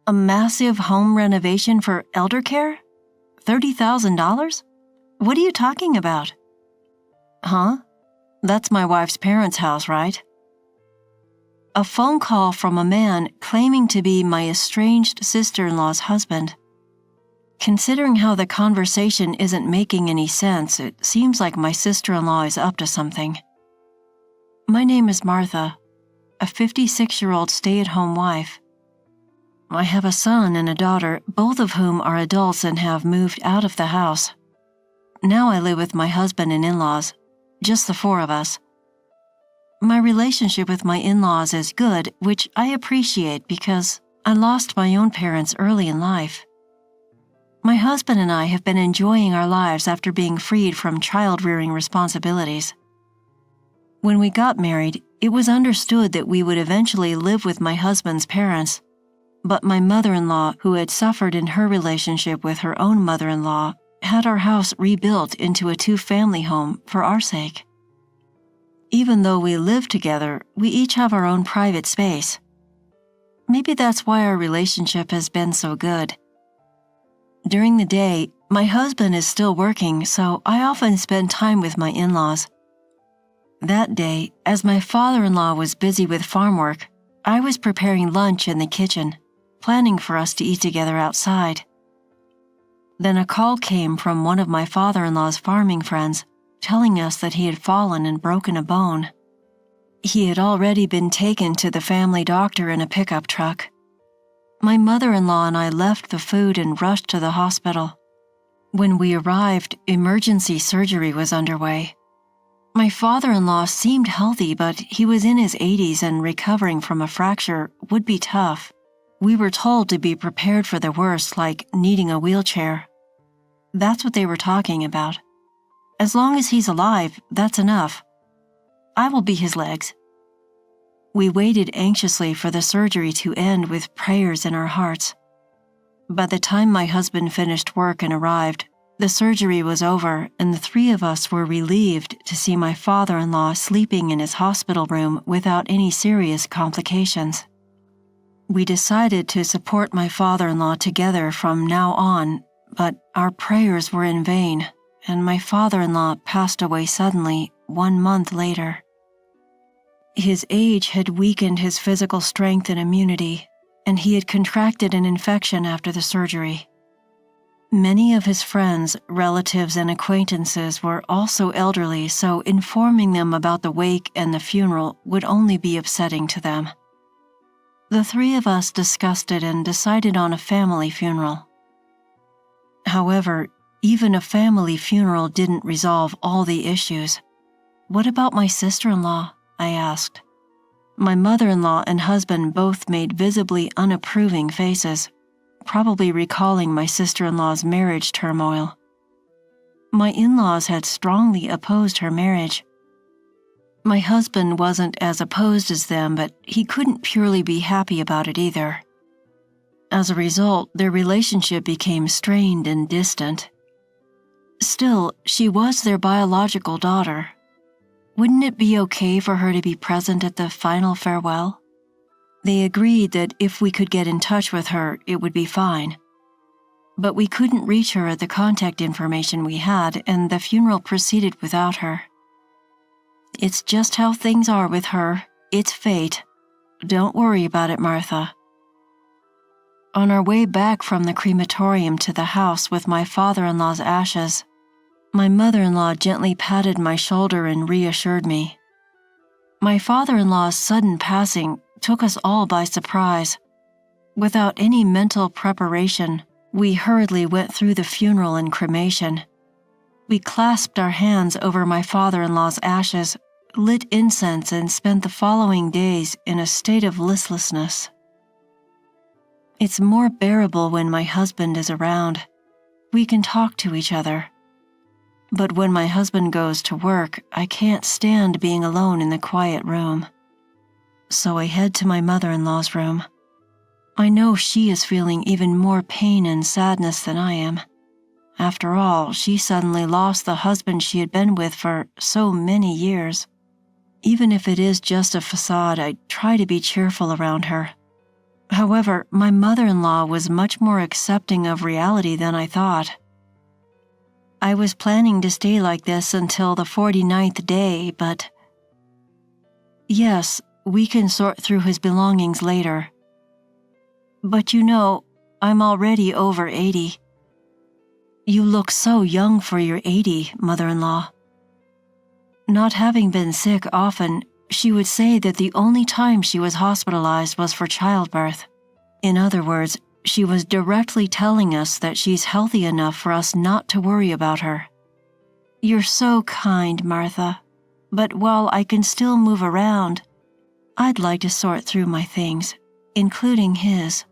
A massive home renovation for elder care? $30,000? What are you talking about? Huh? That's my wife's parents' house, right? A phone call from a man claiming to be my estranged sister-in-law's husband. Considering how the conversation isn't making any sense, it seems like my sister-in-law is up to something. My name is Martha, a 56-year-old stay-at-home wife. I have a son and a daughter, both of whom are adults and have moved out of the house. Now I live with my husband and in-laws, just the four of us. My relationship with my in-laws is good, which I appreciate because I lost my own parents early in life. My husband and I have been enjoying our lives after being freed from child-rearing responsibilities. When we got married, it was understood that we would eventually live with my husband's parents, but my mother-in-law, who had suffered in her relationship with her own mother-in-law, had our house rebuilt into a two-family home for our sake. Even though we live together, we each have our own private space. Maybe that's why our relationship has been so good. During the day, my husband is still working, so I often spend time with my in-laws. That day, as my father-in-law was busy with farm work, I was preparing lunch in the kitchen, planning for us to eat together outside. Then a call came from one of my father-in-law's farming friends, telling us that he had fallen and broken a bone. He had already been taken to the family doctor in a pickup truck. My mother-in-law and I left the food and rushed to the hospital. When we arrived, emergency surgery was underway. My father-in-law seemed healthy, but he was in his 80s and recovering from a fracture would be tough. We were told to be prepared for the worst, like needing a wheelchair. That's what they were talking about. As long as he's alive, that's enough. I will be his legs. We waited anxiously for the surgery to end with prayers in our hearts. By the time my husband finished work and arrived, the surgery was over and the three of us were relieved to see my father-in-law sleeping in his hospital room without any serious complications. We decided to support my father-in-law together from now on, but our prayers were in vain, and my father-in-law passed away suddenly 1 month later. His age had weakened his physical strength and immunity, and he had contracted an infection after the surgery. Many of his friends, relatives, and acquaintances were also elderly, so informing them about the wake and the funeral would only be upsetting to them. The three of us discussed it and decided on a family funeral. However, even a family funeral didn't resolve all the issues. What about my sister-in-law? I asked. My mother-in-law and husband both made visibly unapproving faces, probably recalling my sister-in-law's marriage turmoil. My in-laws had strongly opposed her marriage. My husband wasn't as opposed as them, but he couldn't purely be happy about it either. As a result, their relationship became strained and distant. Still, she was their biological daughter. Wouldn't it be okay for her to be present at the final farewell? They agreed that if we could get in touch with her, it would be fine. But we couldn't reach her at the contact information we had, and the funeral proceeded without her. It's just how things are with her. It's fate. Don't worry about it, Martha. On our way back from the crematorium to the house with my father-in-law's ashes, my mother-in-law gently patted my shoulder and reassured me. My father-in-law's sudden passing took us all by surprise. Without any mental preparation, we hurriedly went through the funeral and cremation. We clasped our hands over my father-in-law's ashes, lit incense, and spent the following days in a state of listlessness. It's more bearable when my husband is around. We can talk to each other. But when my husband goes to work, I can't stand being alone in the quiet room. So I head to my mother-in-law's room. I know she is feeling even more pain and sadness than I am. After all, she suddenly lost the husband she had been with for so many years. Even if it is just a facade, I try to be cheerful around her. However, my mother-in-law was much more accepting of reality than I thought. I was planning to stay like this until the 49th day, but... Yes, we can sort through his belongings later. But you know, I'm already over 80. You look so young for your 80, mother-in-law. Not having been sick often, she would say that the only time she was hospitalized was for childbirth. In other words, she was directly telling us that she's healthy enough for us not to worry about her. You're so kind, Martha. But while I can still move around, I'd like to sort through my things, including his.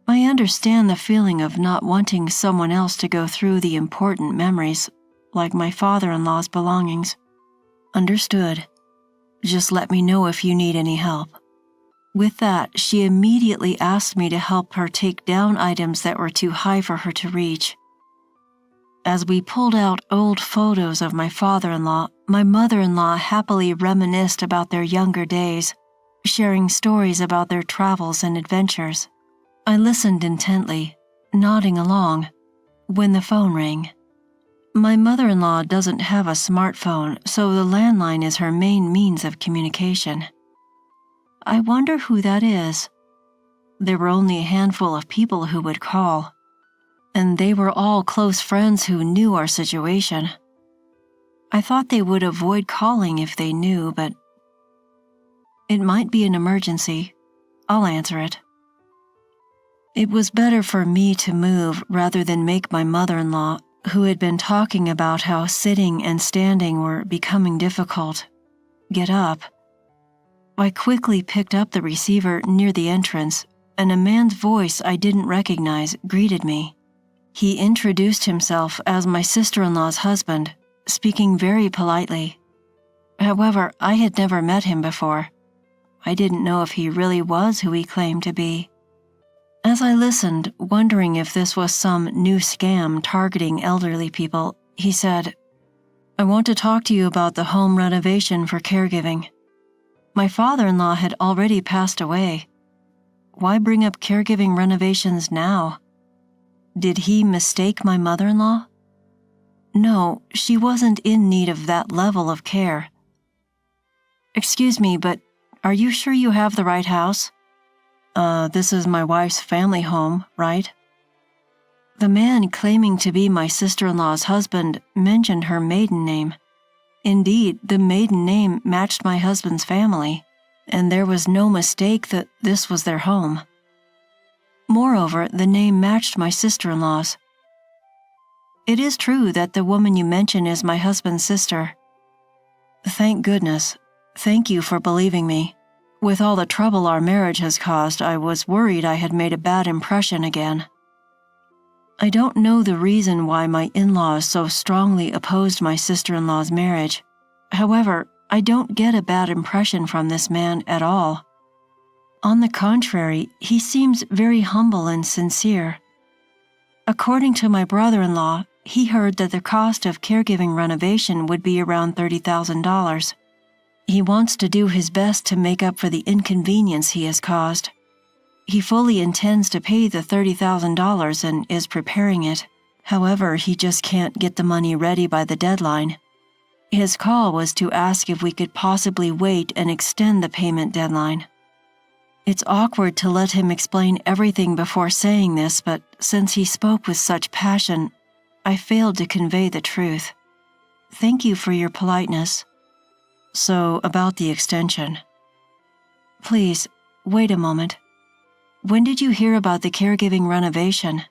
I understand the feeling of not wanting someone else to go through the important memories, like my father-in-law's belongings. Understood. Just let me know if you need any help. With that, she immediately asked me to help her take down items that were too high for her to reach. As we pulled out old photos of my father-in-law, my mother-in-law happily reminisced about their younger days, sharing stories about their travels and adventures. I listened intently, nodding along, when the phone rang. My mother-in-law doesn't have a smartphone, so the landline is her main means of communication. I wonder who that is. There were only a handful of people who would call, and they were all close friends who knew our situation. I thought they would avoid calling if they knew, but it might be an emergency. I'll answer it. It was better for me to move rather than make my mother-in-law, who had been talking about how sitting and standing were becoming difficult, get up. I quickly picked up the receiver near the entrance, and a man's voice I didn't recognize greeted me. He introduced himself as my sister-in-law's husband, speaking very politely. However, I had never met him before. I didn't know if he really was who he claimed to be. As I listened, wondering if this was some new scam targeting elderly people, he said, "I want to talk to you about the home renovation for caregiving. My father-in-law had already passed away. Why bring up caregiving renovations now? Did he mistake my mother-in-law? No, she wasn't in need of that level of care. Excuse me, but are you sure you have the right house? This is my wife's family home, right?" The man claiming to be my sister-in-law's husband mentioned her maiden name. Indeed, the maiden name matched my husband's family, and there was no mistake that this was their home. Moreover, the name matched my sister-in-law's. It is true that the woman you mention is my husband's sister. Thank goodness. Thank you for believing me. With all the trouble our marriage has caused, I was worried I had made a bad impression again. I don't know the reason why my in-laws so strongly opposed my sister-in-law's marriage. However, I don't get a bad impression from this man at all. On the contrary, he seems very humble and sincere. According to my brother-in-law, he heard that the cost of caregiving renovation would be around $30,000. He wants to do his best to make up for the inconvenience he has caused. He fully intends to pay the $30,000 and is preparing it. However, he just can't get the money ready by the deadline. His call was to ask if we could possibly wait and extend the payment deadline. It's awkward to let him explain everything before saying this, but since he spoke with such passion, I failed to convey the truth. Thank you for your politeness. So, about the extension. Please, wait a moment. When did you hear about the caregiving renovation?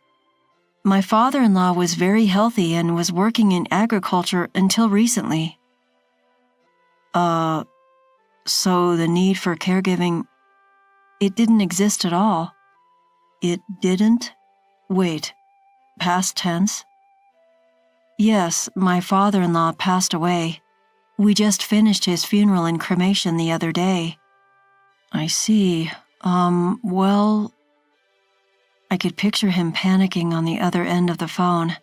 My father-in-law was very healthy and was working in agriculture until recently. So the need for caregiving, it didn't exist at all. It didn't? Wait, past tense? Yes, my father-in-law passed away. We just finished his funeral and cremation the other day. I see. Well... I could picture him panicking on the other end of the phone.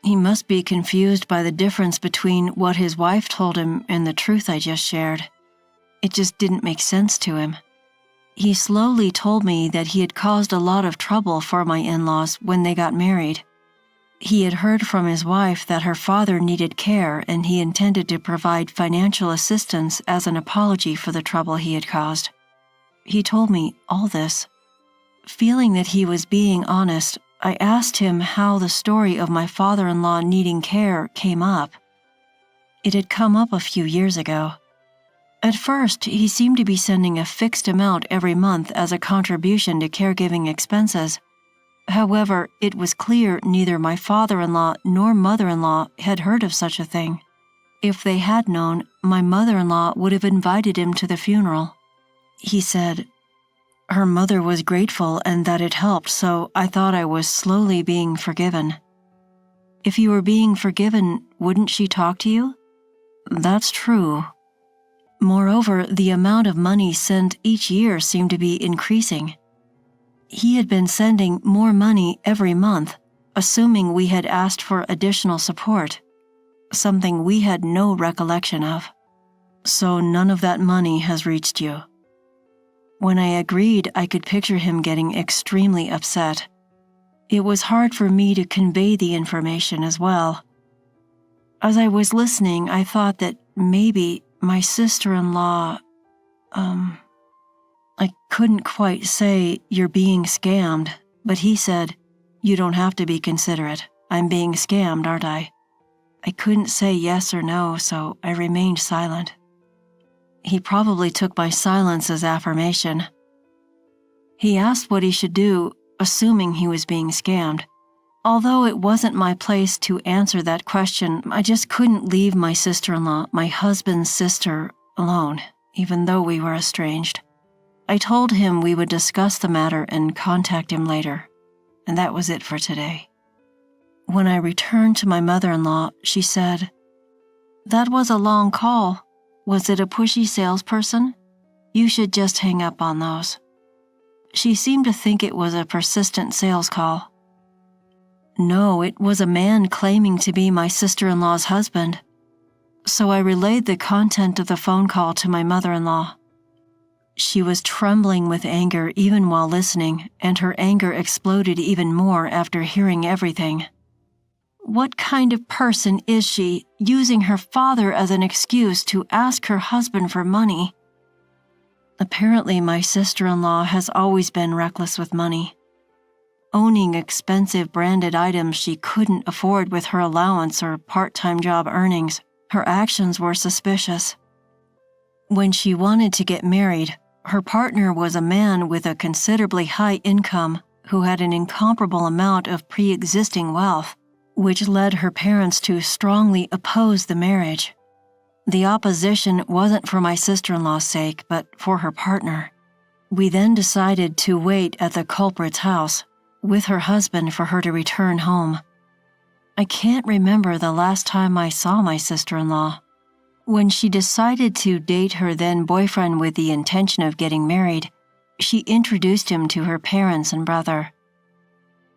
He must be confused by the difference between what his wife told him and the truth I just shared. It just didn't make sense to him. He slowly told me that he had caused a lot of trouble for my in-laws when they got married. He had heard from his wife that her father needed care and he intended to provide financial assistance as an apology for the trouble he had caused. He told me all this. Feeling that he was being honest, I asked him how the story of my father-in-law needing care came up. It had come up a few years ago. At first, he seemed to be sending a fixed amount every month as a contribution to caregiving expenses. However, it was clear neither my father-in-law nor mother-in-law had heard of such a thing. If they had known, my mother-in-law would have invited him to the funeral. He said, her mother was grateful and that it helped, so I thought I was slowly being forgiven. If you were being forgiven, wouldn't she talk to you? That's true. Moreover, the amount of money sent each year seemed to be increasing. He had been sending more money every month, assuming we had asked for additional support, something we had no recollection of. So none of that money has reached you. When I agreed, I could picture him getting extremely upset. It was hard for me to convey the information as well. As I was listening, I thought that maybe my sister-in-law, I couldn't quite say you're being scammed, but he said, you don't have to be considerate. I'm being scammed, aren't I? I couldn't say yes or no, so I remained silent. He probably took my silence as affirmation. He asked what he should do, assuming he was being scammed. Although it wasn't my place to answer that question, I just couldn't leave my sister-in-law, my husband's sister, alone, even though we were estranged. I told him we would discuss the matter and contact him later, and that was it for today. When I returned to my mother-in-law, she said, "That was a long call. Was it a pushy salesperson? You should just hang up on those." She seemed to think it was a persistent sales call. No, it was a man claiming to be my sister-in-law's husband. So I relayed the content of the phone call to my mother-in-law. She was trembling with anger even while listening, and her anger exploded even more after hearing everything. What kind of person is she, using her father as an excuse to ask her husband for money? Apparently, my sister-in-law has always been reckless with money. Owning expensive branded items she couldn't afford with her allowance or part-time job earnings, her actions were suspicious. When she wanted to get married, her partner was a man with a considerably high income who had an incomparable amount of pre-existing wealth, which led her parents to strongly oppose the marriage. The opposition wasn't for my sister-in-law's sake, but for her partner. We then decided to wait at the culprit's house with her husband for her to return home. I can't remember the last time I saw my sister-in-law. When she decided to date her then-boyfriend with the intention of getting married, she introduced him to her parents and brother.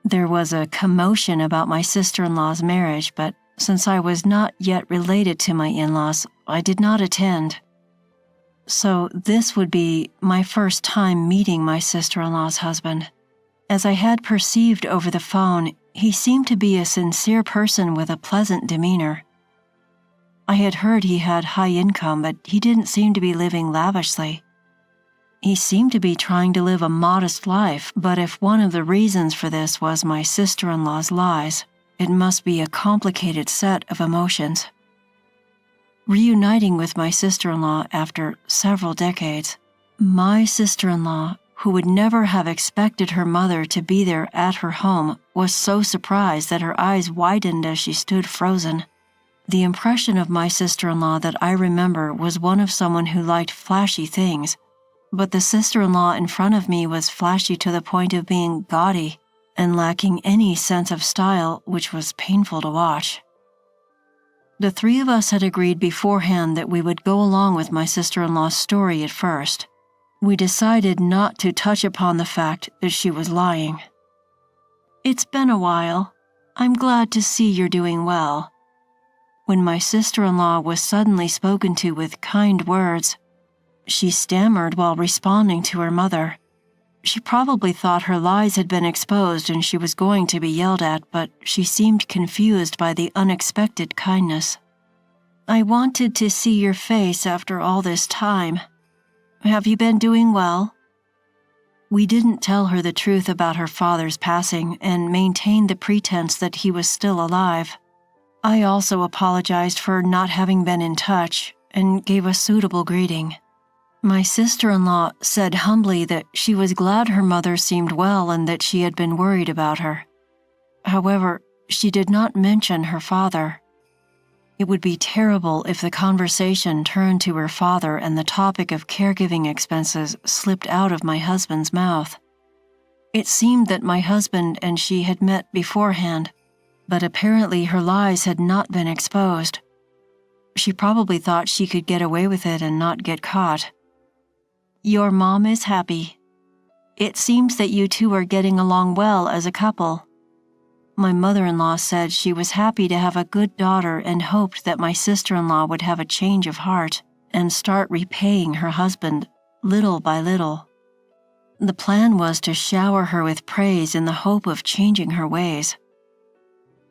There was a commotion about my sister-in-law's marriage, but since I was not yet related to my in-laws, I did not attend. So this would be my first time meeting my sister-in-law's husband. As I had perceived over the phone, he seemed to be a sincere person with a pleasant demeanor. I had heard he had high income, but he didn't seem to be living lavishly. He seemed to be trying to live a modest life, but if one of the reasons for this was my sister-in-law's lies, it must be a complicated set of emotions. Reuniting with my sister-in-law after several decades, my sister-in-law, who would never have expected her mother to be there at her home, was so surprised that her eyes widened as she stood frozen. The impression of my sister-in-law that I remember was one of someone who liked flashy things, but the sister-in-law in front of me was flashy to the point of being gaudy and lacking any sense of style, which was painful to watch. The three of us had agreed beforehand that we would go along with my sister-in-law's story at first. We decided not to touch upon the fact that she was lying. "It's been a while. I'm glad to see you're doing well." When my sister-in-law was suddenly spoken to with kind words, She stammered while responding to her mother. She probably thought her lies had been exposed and she was going to be yelled at, but she seemed confused by the unexpected kindness. "I wanted to see your face after all this time. Have you been doing well?" We didn't tell her the truth about her father's passing and maintained the pretense that he was still alive. I also apologized for not having been in touch and gave a suitable greeting. My sister-in-law said humbly that she was glad her mother seemed well and that she had been worried about her. However, she did not mention her father. It would be terrible if the conversation turned to her father and the topic of caregiving expenses slipped out of my husband's mouth. It seemed that my husband and she had met beforehand, but apparently her lies had not been exposed. She probably thought she could get away with it and not get caught. "Your mom is happy. It seems that you two are getting along well as a couple." My mother-in-law said she was happy to have a good daughter and hoped that my sister-in-law would have a change of heart and start repaying her husband little by little. The plan was to shower her with praise in the hope of changing her ways.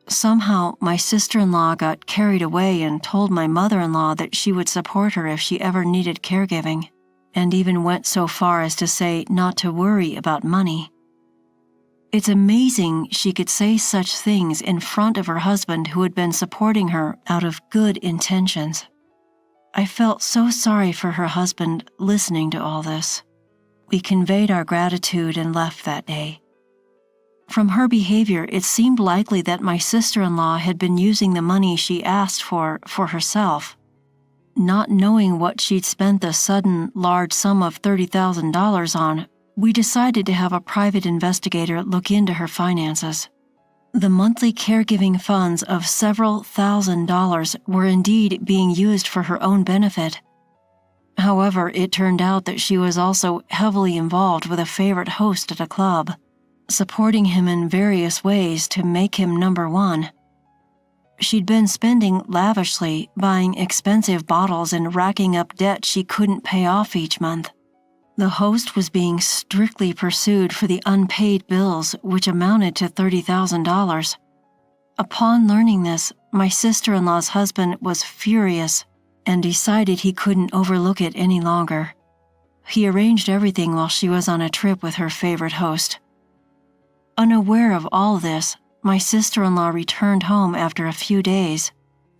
Somehow, my sister-in-law got carried away and told my mother-in-law that she would support her if she ever needed caregiving, and even went so far as to say not to worry about money. It's amazing she could say such things in front of her husband who had been supporting her out of good intentions. I felt so sorry for her husband listening to all this. We conveyed our gratitude and left that day. From her behavior, it seemed likely that my sister-in-law had been using the money she asked for herself. Not knowing what she'd spent the sudden, large sum of $30,000 on, we decided to have a private investigator look into her finances. The monthly caregiving funds of several $1,000s were indeed being used for her own benefit. However, it turned out that she was also heavily involved with a favorite host at a club, supporting him in various ways to make him number one. She'd been spending lavishly, buying expensive bottles and racking up debt she couldn't pay off each month. The host was being strictly pursued for the unpaid bills, which amounted to $30,000. Upon learning this, my sister-in-law's husband was furious and decided he couldn't overlook it any longer. He arranged everything while she was on a trip with her favorite host. Unaware of all this, my sister-in-law returned home after a few days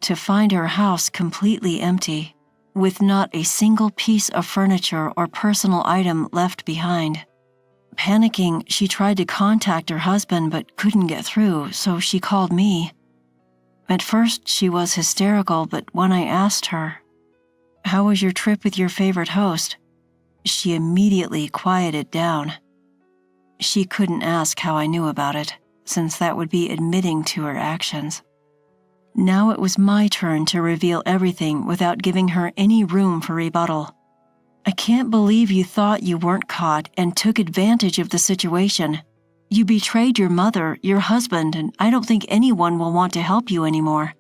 to find her house completely empty, with not a single piece of furniture or personal item left behind. Panicking, she tried to contact her husband but couldn't get through, so she called me. At first, she was hysterical, but when I asked her, "How was your trip with your favorite host?" she immediately quieted down. She couldn't ask how I knew about it, since that would be admitting to her actions. Now it was my turn to reveal everything without giving her any room for rebuttal. "I can't believe you thought you weren't caught and took advantage of the situation. You betrayed your mother, your husband, and I don't think anyone will want to help you anymore."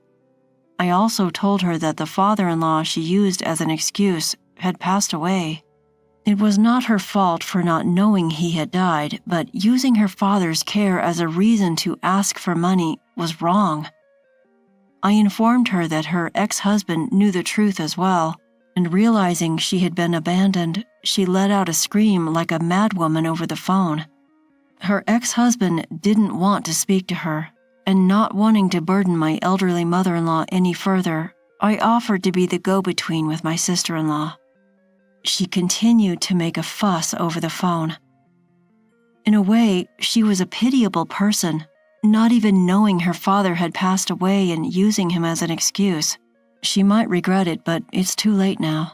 I also told her that the father-in-law she used as an excuse had passed away. It was not her fault for not knowing he had died, but using her father's care as a reason to ask for money was wrong. I informed her that her ex-husband knew the truth as well, and realizing she had been abandoned, she let out a scream like a madwoman over the phone. Her ex-husband didn't want to speak to her, and not wanting to burden my elderly mother-in-law any further, I offered to be the go-between with my sister-in-law. She continued to make a fuss over the phone. In a way, she was a pitiable person, not even knowing her father had passed away and using him as an excuse. She might regret it, but it's too late now.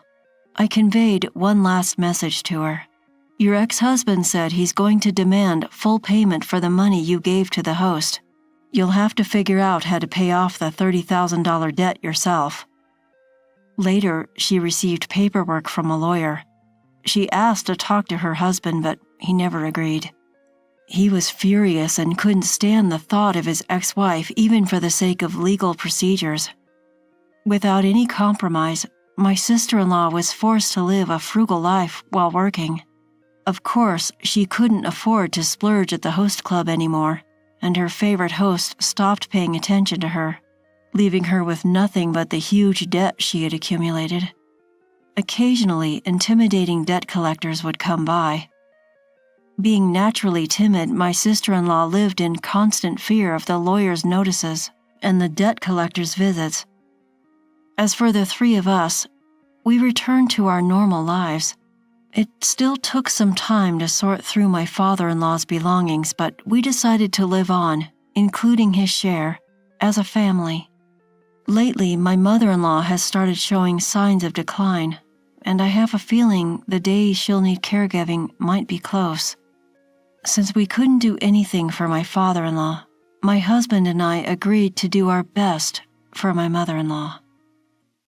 I conveyed one last message to her. "Your ex-husband said he's going to demand full payment for the money you gave to the host. You'll have to figure out how to pay off the $30,000 debt yourself." Later, she received paperwork from a lawyer. She asked to talk to her husband, but he never agreed. He was furious and couldn't stand the thought of his ex-wife even for the sake of legal procedures. Without any compromise, my sister-in-law was forced to live a frugal life while working. Of course, she couldn't afford to splurge at the host club anymore, and her favorite host stopped paying attention to her, leaving her with nothing but the huge debt she had accumulated. Occasionally, intimidating debt collectors would come by. Being naturally timid, my sister-in-law lived in constant fear of the lawyer's notices and the debt collector's visits. As for the three of us, we returned to our normal lives. It still took some time to sort through my father-in-law's belongings, but we decided to live on, including his share, as a family. Lately, my mother-in-law has started showing signs of decline, and I have a feeling the day she'll need caregiving might be close. Since we couldn't do anything for my father-in-law, my husband and I agreed to do our best for my mother-in-law.